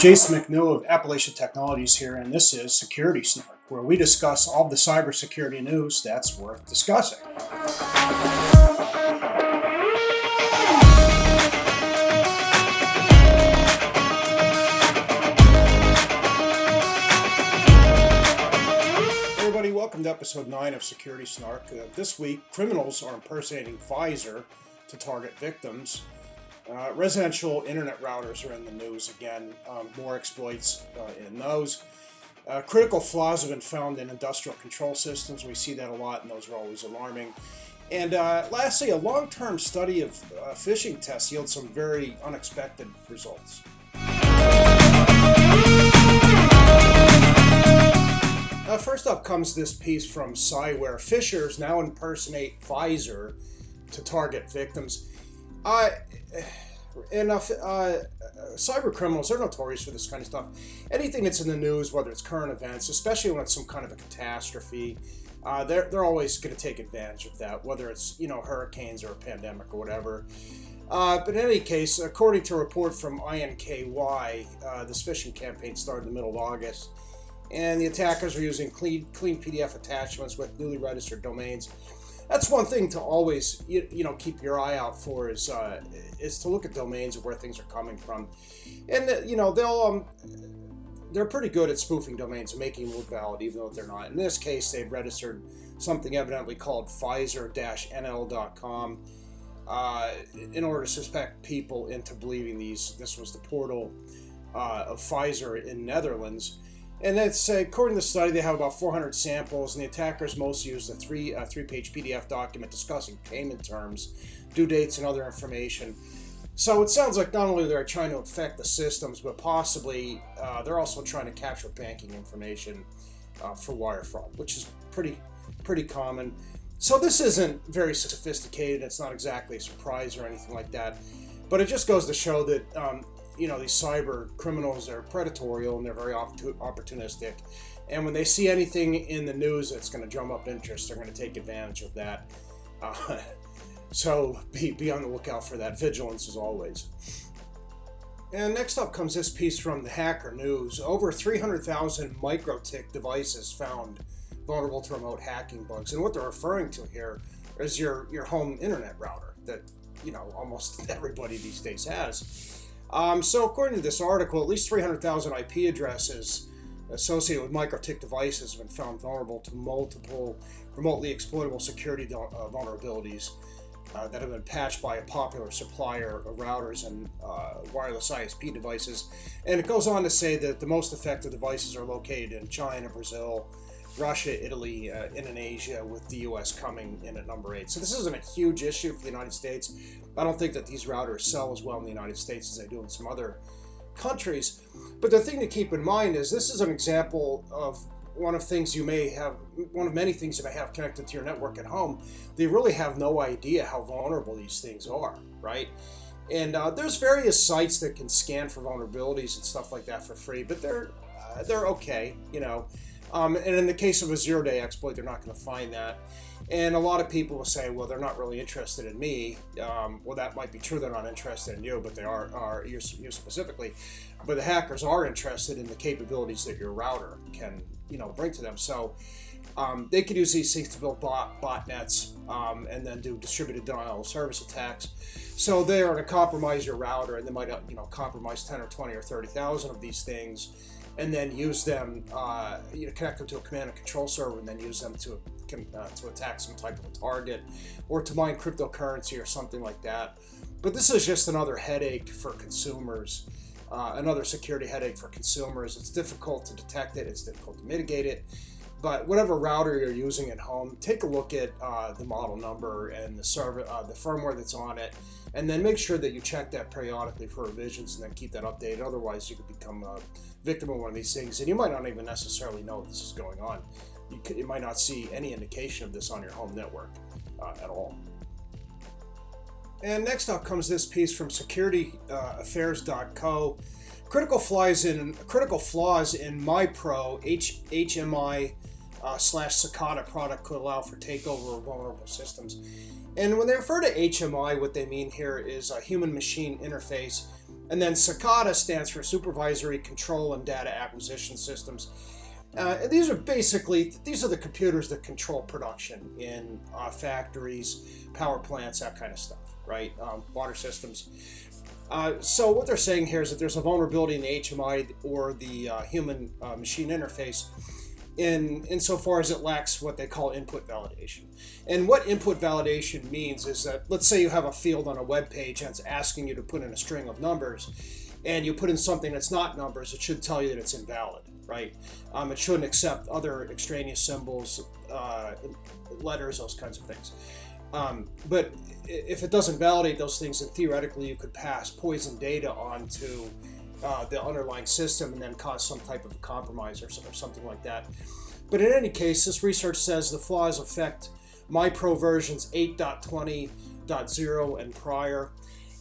Jason McNew of Appalachian Technologies here, and this is Security Snark, where we discuss all the cybersecurity news that's worth discussing. Everybody, welcome to episode 9 of Security Snark. This week, criminals are impersonating Pfizer to target victims. Residential internet routers are in the news again, more exploits in those. Critical flaws have been found in industrial control systems. We see that a lot, and those are always alarming. And lastly, a long-term study of phishing tests yields some very unexpected results. First up comes this piece from Phishers. Phishers now impersonate Pfizer to target victims. Cyber criminals are notorious for this kind of stuff. Anything that's in the news, whether it's current events, especially when it's some kind of a catastrophe, they're always going to take advantage of that, whether it's hurricanes or a pandemic or whatever. But in any case, according to a report from INKY, this phishing campaign started in the middle of August, and the attackers are using clean PDF attachments with newly registered domains. That's one thing to always, keep your eye out for is to look at domains of where things are coming from, and they're pretty good at spoofing domains and making them look valid, even though they're not. In this case, they've registered something evidently called Pfizer-NL.com in order to suspect people into believing this was the portal of Pfizer in Netherlands. And that's according to the study, they have about 400 samples, and the attackers mostly used a three-page PDF document discussing payment terms, due dates, and other information. So it sounds like not only they're trying to infect the systems, but possibly they're also trying to capture banking information for wire fraud, which is pretty common. So this isn't very sophisticated. It's not exactly a surprise or anything like that, but it just goes to show that these cyber criminals are predatory and they're very opportunistic. And when they see anything in the news that's going to drum up interest, they're going to take advantage of that. So be on the lookout for that. Vigilance as always. And next up comes this piece from the Hacker News. Over 300,000 MikroTik devices found vulnerable to remote hacking bugs. And what they're referring to here is your home internet router that almost everybody these days has. So according to this article, at least 300,000 IP addresses associated with MikroTik devices have been found vulnerable to multiple remotely exploitable security vulnerabilities that have been patched by a popular supplier of routers and wireless ISP devices. And it goes on to say that the most affected devices are located in China, Brazil, Russia, Italy, Indonesia, with the U.S. coming in at number 8. So this isn't a huge issue for the United States. I don't think that these routers sell as well in the United States as they do in some other countries. But the thing to keep in mind is this is an example of one of many things you may have connected to your network at home. They really have no idea how vulnerable these things are, right? And there's various sites that can scan for vulnerabilities and stuff like that for free, but they're okay, and in the case of a zero-day exploit, they're not going to find that. And a lot of people will say, well, they're not really interested in me. Well, that might be true. They're not interested in you, but they are you specifically. But the hackers are interested in the capabilities that your router can, bring to them. So they could use these things to build botnets and then do distributed denial of service attacks. So they are going to compromise your router, and they might, compromise 10 or 20 or 30,000 of these things, and then use them, connect them to a command and control server, and then use them to attack some type of a target, or to mine cryptocurrency or something like that. But this is just another headache for consumers, another security headache for consumers. It's difficult to detect it, it's difficult to mitigate it. But whatever router you're using at home, take a look at the model number and the server, the firmware that's on it, and then make sure that you check that periodically for revisions and then keep that updated. Otherwise, you could become a victim of one of these things, and you might not even necessarily know this is going on. You might not see any indication of this on your home network at all. And next up comes this piece from SecurityAffairs.co. Critical flaws in myPRO HMI /SCADA product could allow for takeover of vulnerable systems. And when they refer to HMI, what they mean here is a human-machine interface. And then SCADA stands for Supervisory Control and Data Acquisition Systems. And these are the computers that control production in factories, power plants, that kind of stuff, right? Water systems. So what they're saying here is that there's a vulnerability in the HMI or the human-machine interface insofar as it lacks what they call input validation. And what input validation means is that, let's say you have a field on a web page and it's asking you to put in a string of numbers, and you put in something that's not numbers, it should tell you that it's invalid, right? It shouldn't accept other extraneous symbols, letters, those kinds of things. But if it doesn't validate those things, then theoretically you could pass poison data onto the underlying system and then cause some type of a compromise or something like that. But in any case, this research says the flaws affect myPRO versions 8.20.0 and prior.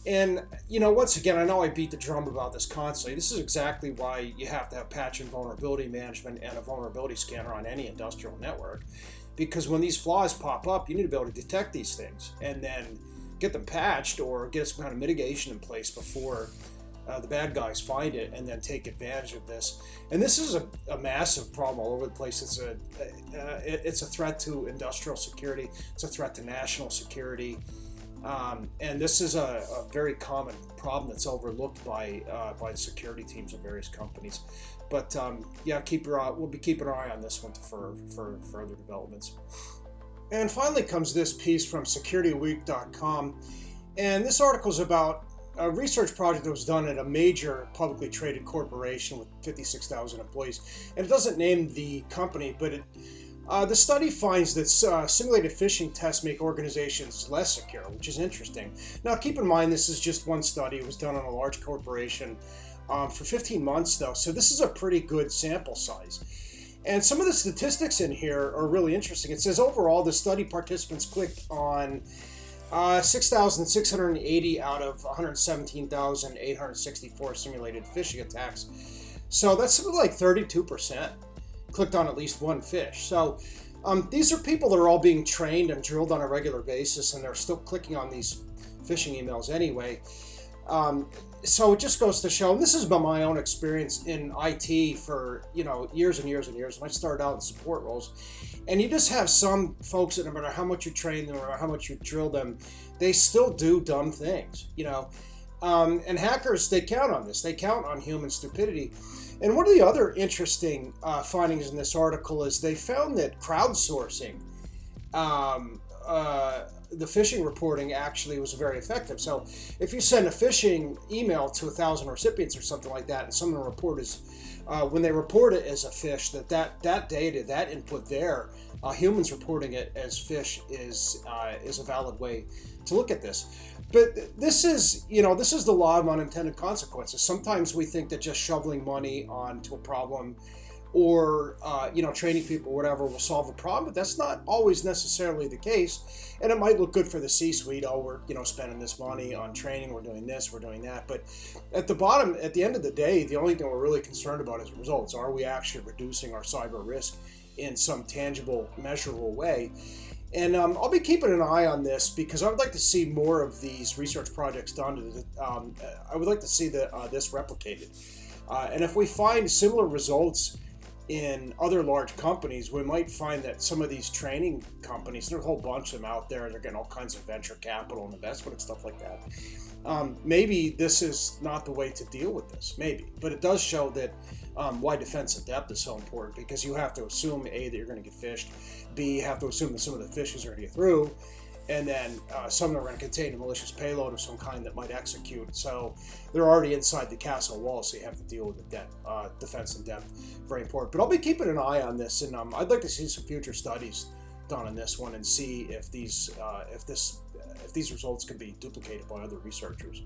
And, once again, I know I beat the drum about this constantly. This is exactly why you have to have patch and vulnerability management and a vulnerability scanner on any industrial network. Because when these flaws pop up, you need to be able to detect these things and then get them patched or get some kind of mitigation in place before the bad guys find it and then take advantage of this. And this is a massive problem all over the place. It's a threat to industrial security. It's a threat to national security. And this is a very common problem that's overlooked by the security teams of various companies. But yeah, we'll be keeping an eye on this one for further developments. And finally comes this piece from securityweek.com. And this article is about a research project that was done at a major publicly traded corporation with 56,000 employees. And it doesn't name the company, but the study finds that simulated phishing tests make organizations less secure, which is interesting. Now, keep in mind, this is just one study. It was done on a large corporation for 15 months, though, so this is a pretty good sample size. And some of the statistics in here are really interesting. It says overall, the study participants clicked on 6,680 out of 117,864 simulated phishing attacks. So that's something like 32% clicked on at least one phish. So these are people that are all being trained and drilled on a regular basis, and they're still clicking on these phishing emails anyway. So it just goes to show, and this has been my own experience in IT for years and years and years. When I started out in support roles, and you just have some folks that no matter how much you train them or how much you drill them, they still do dumb things. And hackers, they count on this. They count on human stupidity. And one of the other interesting findings in this article is they found that crowdsourcing the phishing reporting actually was very effective. So if you send a phishing email to 1,000 recipients or something like that, and someone when they report it as a phish, that data, that input there, humans reporting it as phish is a valid way to look at this. But this is the law of unintended consequences. Sometimes we think that just shoveling money onto a problem or training people or whatever will solve the problem, but that's not always necessarily the case. And it might look good for the C-suite. Oh, we're spending this money on training, we're doing this, we're doing that. But at the end of the day, the only thing we're really concerned about is results. Are we actually reducing our cyber risk in some tangible, measurable way? And I'll be keeping an eye on this because I would like to see more of these research projects done. I would like to see this replicated. And if we find similar results in other large companies, we might find that some of these training companies, there's a whole bunch of them out there, they're getting all kinds of venture capital and investment and stuff like that. Maybe this is not the way to deal with this, maybe. But it does show that why defense in depth is so important, because you have to assume, A, that you're going to get phished, B, you have to assume that some of the phishes are going to get through, and then some of them are going to contain a malicious payload of some kind that might execute. So they're already inside the castle wall, so you have to deal with the defense in depth. Very important. But I'll be keeping an eye on this, and I'd like to see some future studies done on this one and see if these results can be duplicated by other researchers.